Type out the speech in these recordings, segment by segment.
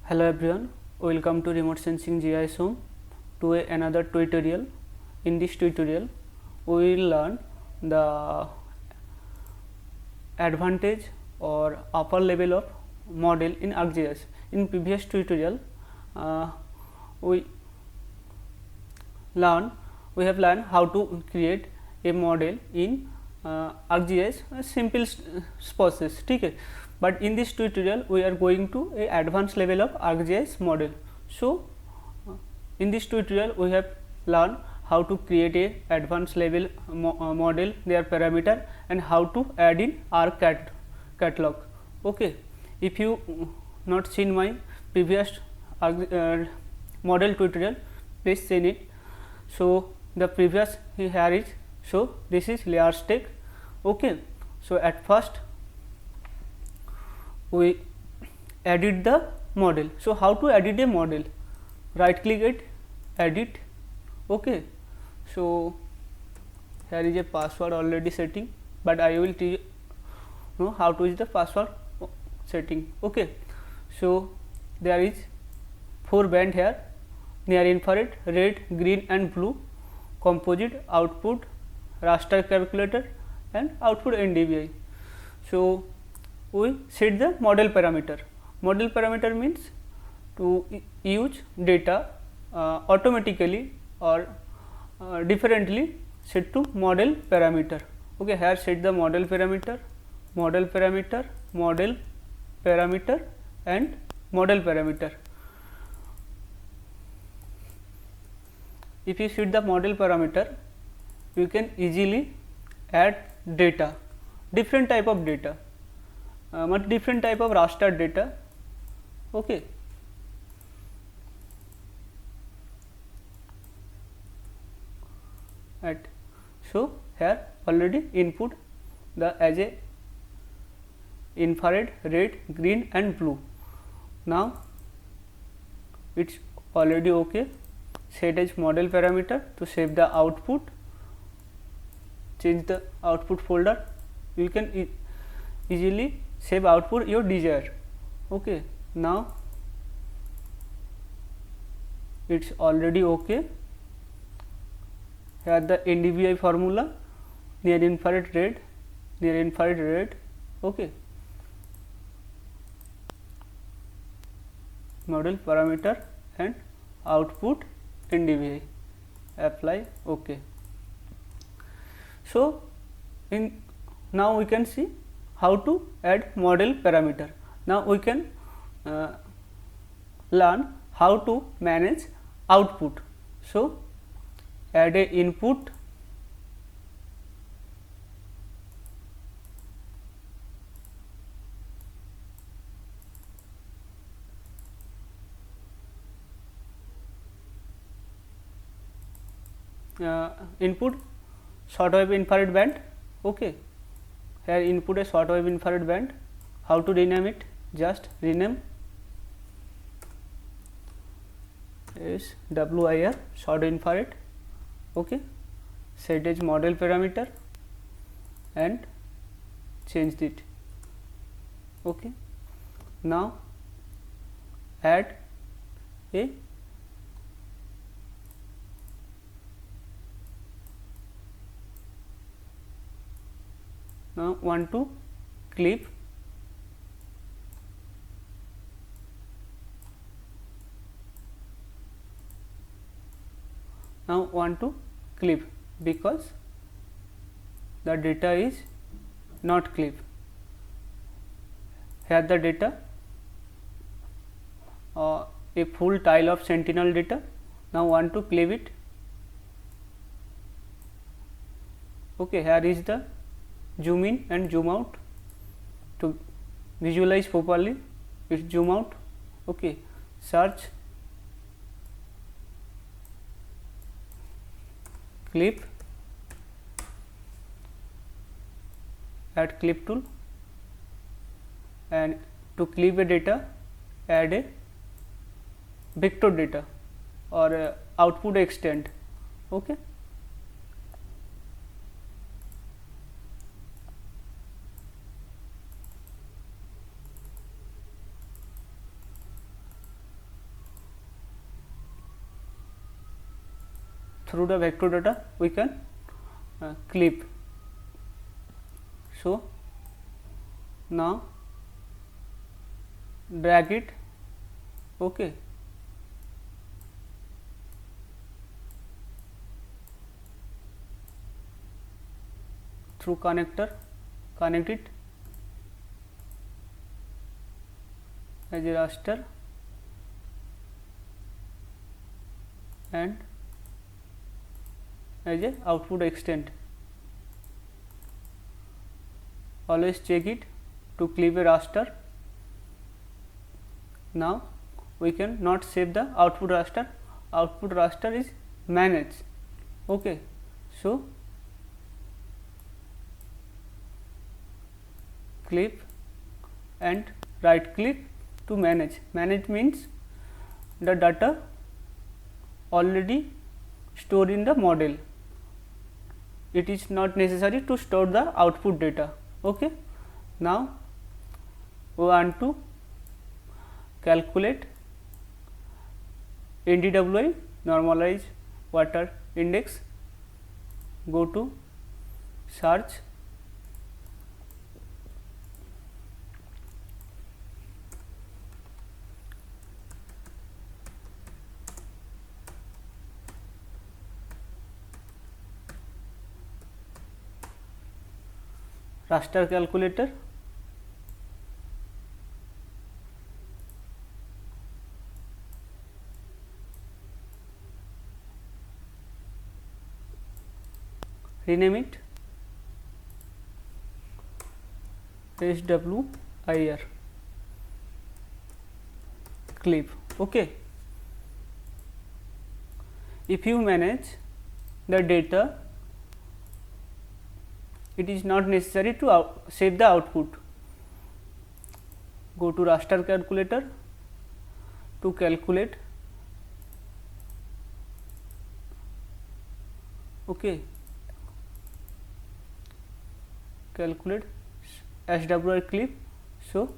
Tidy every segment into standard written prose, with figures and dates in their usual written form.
Hello everyone, welcome to Remote Sensing GIS Home to another tutorial. In this tutorial, we will learn the advantage or upper level of model in ArcGIS. In previous tutorial, we have learned how to create a model in ArcGIS, a simple process. Okay? But in this tutorial, we are going to a advanced level of ArcGIS model. So, in this tutorial, we have learned how to create a advanced level model, their parameter, and how to add in ArcCAD catalog. Okay. If you not seen my previous model tutorial, please see it. So, the previous here is, so this is layer stack. Okay. So, at first we edit the model. So, how to edit a model? Right click it, edit. Okay. So, here is a password already setting, but I will teach you how to use the password setting. Okay. So, there is 4 band here: near infrared, red, green and blue, composite, output, raster calculator and output NDVI. So, we set the model parameter. Model parameter means to use data automatically or differently set to model parameter. Okay, here set the model parameter, model parameter, model parameter and model parameter. If you set the model parameter, you can easily add data, different type of data, different type of raster data. Okay. So, here already input the as a infrared, red, green and blue. Now, it is already okay. Set as model parameter to save the output, change the output folder. You can easily save output your desire. Okay. Now, it is already okay. Here the NDVI formula: near infrared red, near infrared red. Okay. Model parameter and output NDVI. Apply OK. So, now we can see how to add model parameter. Now, we can learn how to manage output. So, add a input, input shortwave infrared band. Okay. Here input a shortwave infrared band. How to rename it? Just rename is WIR short infrared. Okay. Set as model parameter and change it. Okay. Now, add a now want to clip because the data is not clip. Here the data a full tile of sentinel data. Now want to clip it. Okay, here is the zoom in and zoom out to visualize properly. It zoom out. Okay, search clip, add clip tool and to clip a data add a vector data or output extent. Okay. through the vector data we can clip. So now drag it, okay, through connector, connect it as a raster and as a output extent. Always check it to clip a raster. Now we can not save the output raster. Output raster is manage, okay. So clip and right click to manage. Manage means the data already stored in the model. It is not necessary to store the output data, okay. Now we want to calculate NDWI, normalized water index. Go to search, raster calculator, rename it SWIR clip, okay. If you manage the data, it is not necessary to save the output. Go to raster calculator to calculate, okay, calculate SWI clip. So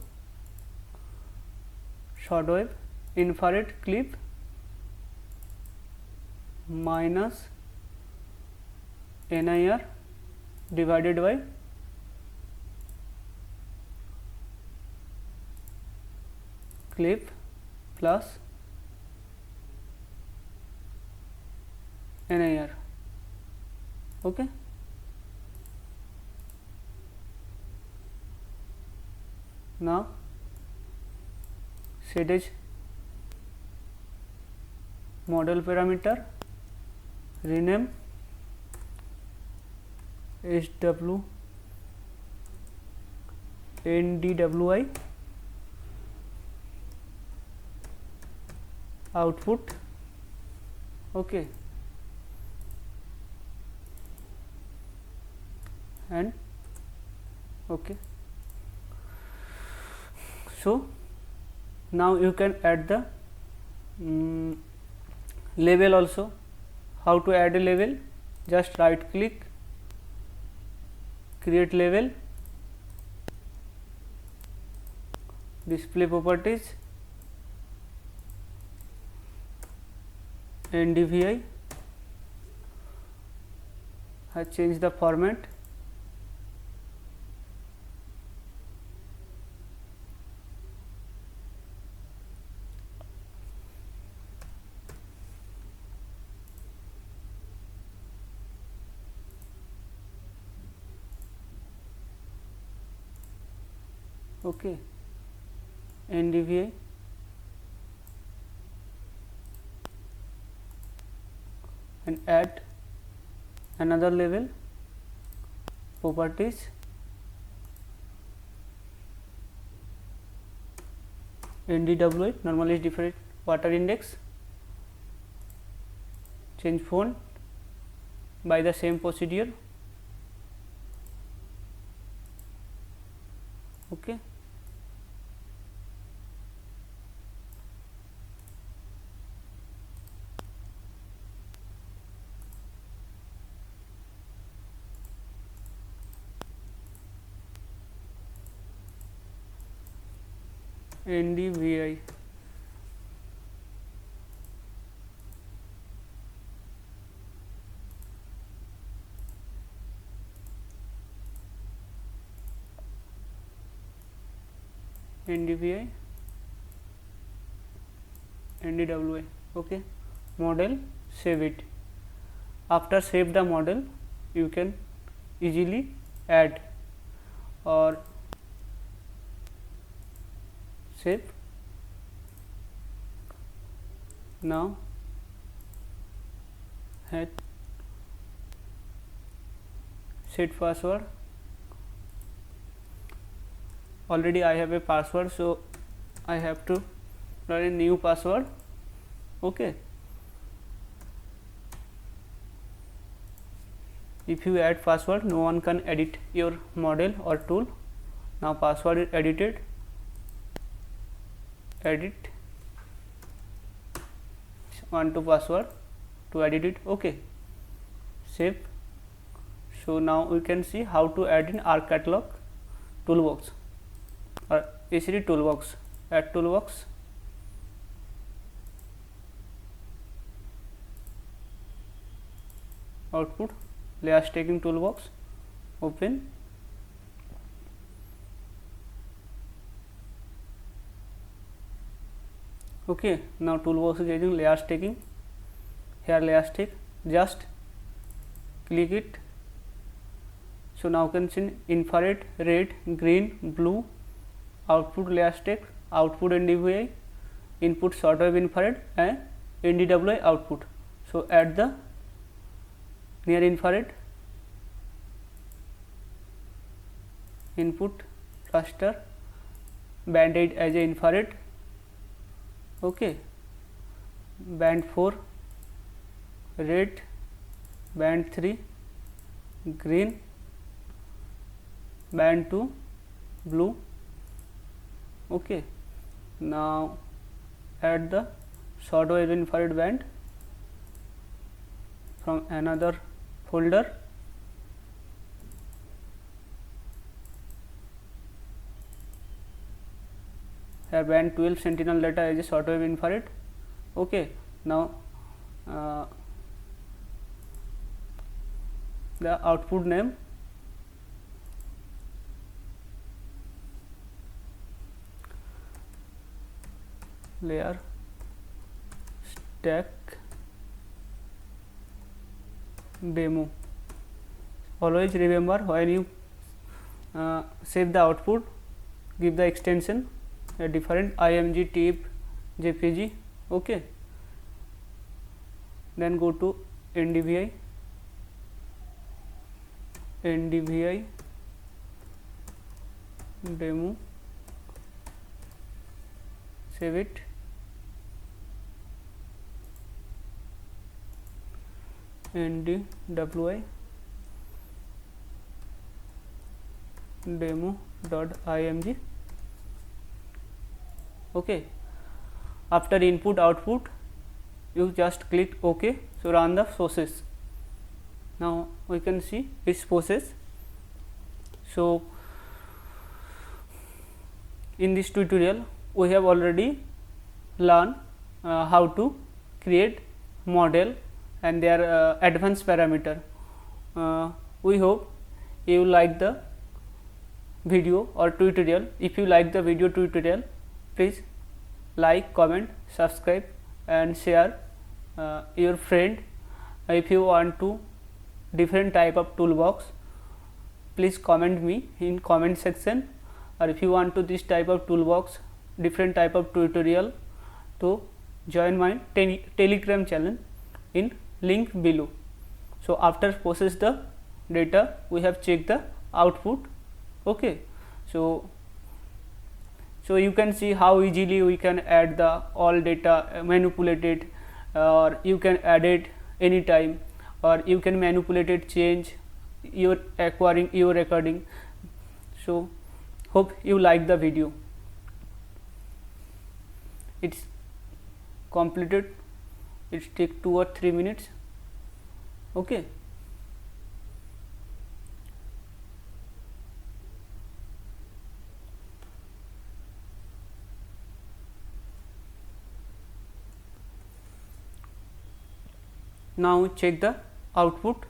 short wave infrared clip minus NIR divided by clip plus NIR, okay. Now set as model parameter, rename NDWI output, okay, and okay. So now you can add the label also. How to add a label? Just right click, create label, display properties, NDVI, I change the format, okay, NDVI, and add another label, properties, NDWI, normalized different water index, change font by the same procedure, okay. NDVI, ndvi ndwi. Okay, model, save it. After save the model, you can easily add or save. Now set password. Already I have a password, so I have to write a new password. Okay, if you add password, no one can edit your model or tool. Now password is edited. Edit, want to password to edit it. Okay, save. So now we can see how to add in R catalog toolbox or ACD toolbox. Add toolbox. Output, layer stacking toolbox. Open. Okay, now toolbox is using layer stacking. Here layer stack, just click it. So now you can see infrared, red, green, blue, output layer stack, output NDVI, input shortwave infrared and NDWI output. So add the near infrared, input cluster, band 8 as a infrared. Okay, band 4 red, band 3 green, band 2 blue. Okay, now add the shortwave infrared band from another folder. Here band 12 sentinel data is a shortwave infrared. Okay, now the output name, layer stack demo. Always remember, when you save the output, give the extension a different img, tip, jpg. Okay, then go to ndvi demo, save it. ndwi demo.img. Okay, after input output you just click OK. So run the process. Now we can see its process. So in this tutorial we have already learned how to create model and their advanced parameter. We hope you like the video or tutorial. If you like the video tutorial, please like, comment, subscribe and share your friend. If you want to different type of toolbox, please comment me in comment section. Or if you want to this type of toolbox, different type of tutorial, to join my telegram channel in link below. So after process the data, we have checked the output. Okay, so you can see how easily we can add the all data, manipulate it, or you can add it anytime, or you can manipulate it, change your acquiring your recording. So hope you like the video. It's completed. It take 2 or 3 minutes. Okay. Now check the output.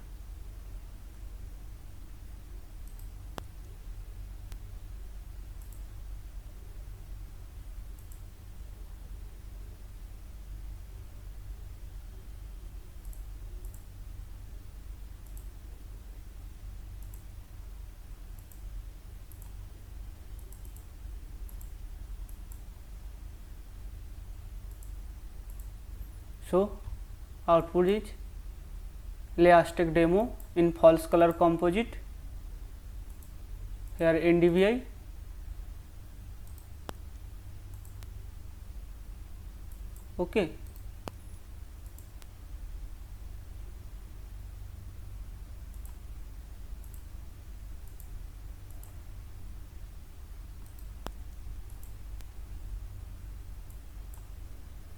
So output is lay Aztec demo in false color composite. Here NDVI, okay.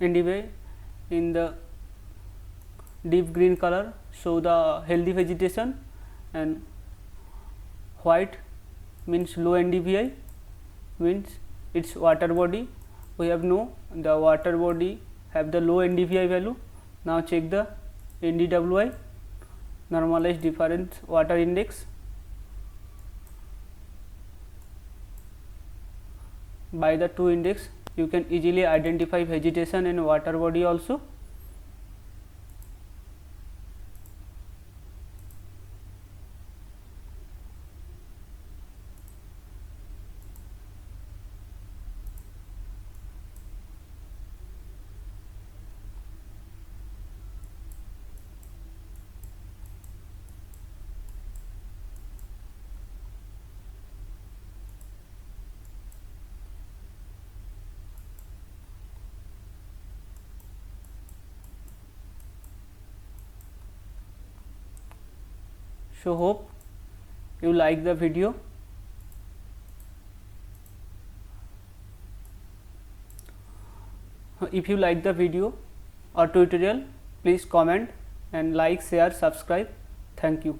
NDVI in the deep green color show the healthy vegetation, and white means low NDVI, means its water body. We have know the water body have the low NDVI value. Now check the NDWI, normalized difference water index. By the two index you can easily identify vegetation and water body also. So hope you like the video. If you like the video or tutorial, please comment and like, share, subscribe. Thank you.